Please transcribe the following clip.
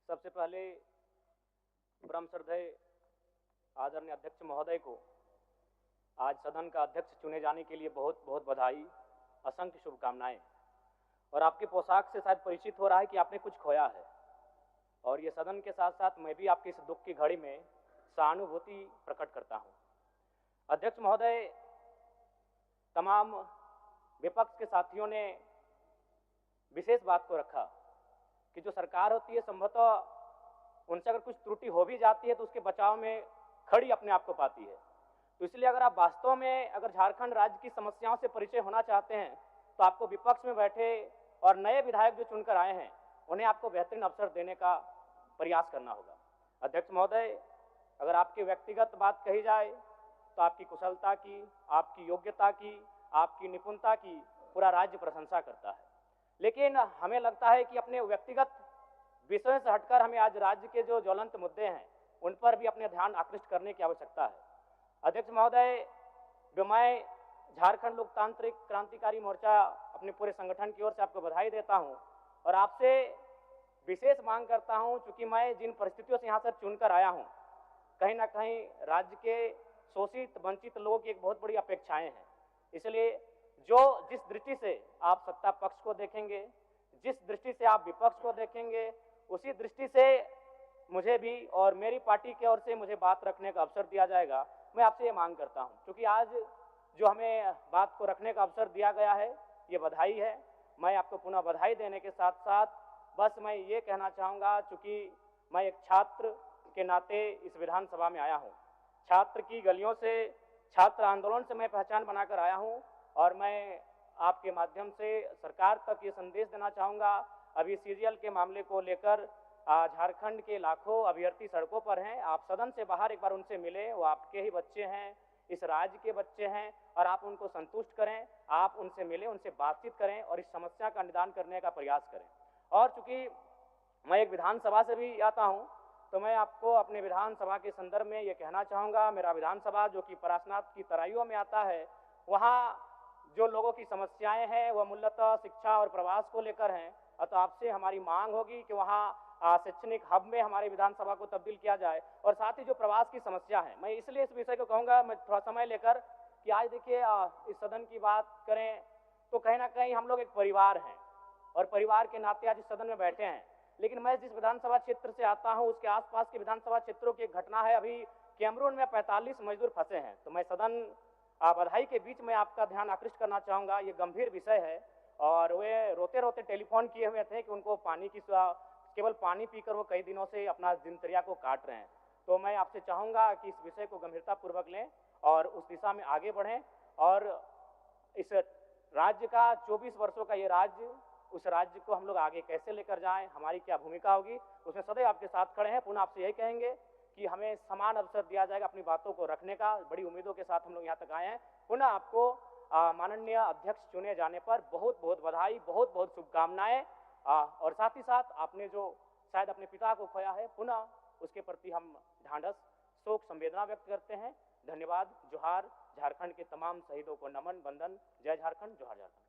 सबसे पहले परम श्रद्धेय आदरणीय अध्यक्ष महोदय को आज सदन का अध्यक्ष चुने जाने के लिए बहुत बहुत बधाई, असंख्य शुभकामनाएं। और आपकी पोशाक से शायद परिचित हो रहा है कि आपने कुछ खोया है, और ये सदन के साथ साथ मैं भी आपके इस दुख की घड़ी में सहानुभूति प्रकट करता हूं। अध्यक्ष महोदय, तमाम विपक्ष के साथियों ने विशेष बात को रखा कि जो सरकार होती है संभवतः उनसे अगर कुछ त्रुटि हो भी जाती है तो उसके बचाव में खड़ी अपने आप को पाती है। तो इसलिए अगर आप वास्तव में अगर झारखंड राज्य की समस्याओं से परिचय होना चाहते हैं तो आपको विपक्ष में बैठे और नए विधायक जो चुनकर आए हैं उन्हें आपको बेहतरीन अवसर देने का प्रयास करना होगा। अध्यक्ष महोदय, अगर आपकी व्यक्तिगत बात कही जाए तो आपकी कुशलता की, आपकी योग्यता की, आपकी निपुणता की पूरा राज्य प्रशंसा करता है, लेकिन हमें लगता है कि अपने व्यक्तिगत विषयों से हटकर हमें आज राज्य के जो ज्वलंत मुद्दे हैं उन पर भी अपने ध्यान आकृष्ट करने की आवश्यकता है। अध्यक्ष महोदय, मैं झारखंड लोकतांत्रिक क्रांतिकारी मोर्चा अपने पूरे संगठन की ओर से आपको बधाई देता हूं और आपसे विशेष मांग करता हूं, चूंकि मैं जिन परिस्थितियों से यहाँ से चुनकर आया हूं, कहीं ना कहीं राज्य के शोषित वंचित लोगों की एक बहुत बड़ी अपेक्षाएं हैं। इसलिए जिस दृष्टि से आप सत्ता पक्ष को देखेंगे, जिस दृष्टि से आप विपक्ष को देखेंगे, उसी दृष्टि से मुझे भी और मेरी पार्टी की ओर से मुझे बात रखने का अवसर दिया जाएगा। मैं आपसे ये मांग करता हूं, क्योंकि आज जो हमें बात को रखने का अवसर दिया गया है ये बधाई है। मैं आपको पुनः बधाई देने के साथ साथ बस मैं ये कहना चाहूँगा, चूँकि मैं एक छात्र के नाते इस विधानसभा में आया हूँ, छात्र की गलियों से, छात्र आंदोलन से मैं पहचान बनाकर आया हूँ, और मैं आपके माध्यम से सरकार तक ये संदेश देना चाहूँगा। अभी सीरियल के मामले को लेकर झारखंड के लाखों अभ्यर्थी सड़कों पर हैं। आप सदन से बाहर एक बार उनसे मिले, वो आपके ही बच्चे हैं, इस राज्य के बच्चे हैं, और आप उनको संतुष्ट करें, आप उनसे मिलें, उनसे बातचीत करें और इस समस्या का निदान करने का प्रयास करें। और चूंकि मैं एक विधानसभा से भी आता हूँ तो मैं आपको अपने विधानसभा के संदर्भ में ये कहना चाहूँगा, मेरा विधानसभा जो कि परासनाथ की तराइयों में आता है, वहाँ जो लोगों की समस्याएं हैं वह मूलतः शिक्षा और प्रवास को लेकर हैं। तो आपसे हमारी मांग होगी कि वहाँ शैक्षणिक हब में हमारे विधानसभा को तब्दील किया जाए, और साथ ही जो प्रवास की समस्या है, मैं इसलिए इस विषय को कहूँगा, मैं थोड़ा समय लेकर, कि आज देखिए इस सदन की बात करें तो कहीं ना कहीं हम लोग एक परिवार हैं और परिवार के नाते आज इस सदन में बैठे हैं। लेकिन मैं जिस विधानसभा क्षेत्र से आता हूं उसके आसपास के विधानसभा क्षेत्रों की एक घटना है, अभी कैमरून में 45 मजदूर फंसे हैं। तो मैं सदन बधाई के बीच में आपका ध्यान आकृष्ट करना चाहूँगा, ये गंभीर विषय है, और वे रोते रोते टेलीफोन किए हुए थे कि उनको पानी की केवल पानी पीकर वो कई दिनों से अपना दिनचर्या को काट रहे हैं। तो मैं आपसे चाहूँगा कि इस विषय को गंभीरतापूर्वक लें और उस दिशा में आगे बढ़ें, और इस राज्य का 24 वर्षों का ये राज्य, उस राज्य को हम लोग आगे कैसे लेकर जाएं, हमारी क्या भूमिका होगी, उसमें सदैव आपके साथ खड़े हैं। पुनः आपसे यही कहेंगे कि हमें समान अवसर दिया जाएगा अपनी बातों को रखने का। बड़ी उम्मीदों के साथ हम लोग यहाँ तक आए हैं। पुनः आपको माननीय अध्यक्ष चुने जाने पर बहुत बहुत बधाई, बहुत बहुत शुभकामनाएं, और साथ ही साथ आपने जो शायद अपने पिता को खोया है, पुनः उसके प्रति हम ढांढस, शोक, संवेदना व्यक्त करते हैं। धन्यवाद। जोहार। झारखंड के तमाम शहीदों को नमन, वंदन। जय झारखंड, जोहार झारखंड।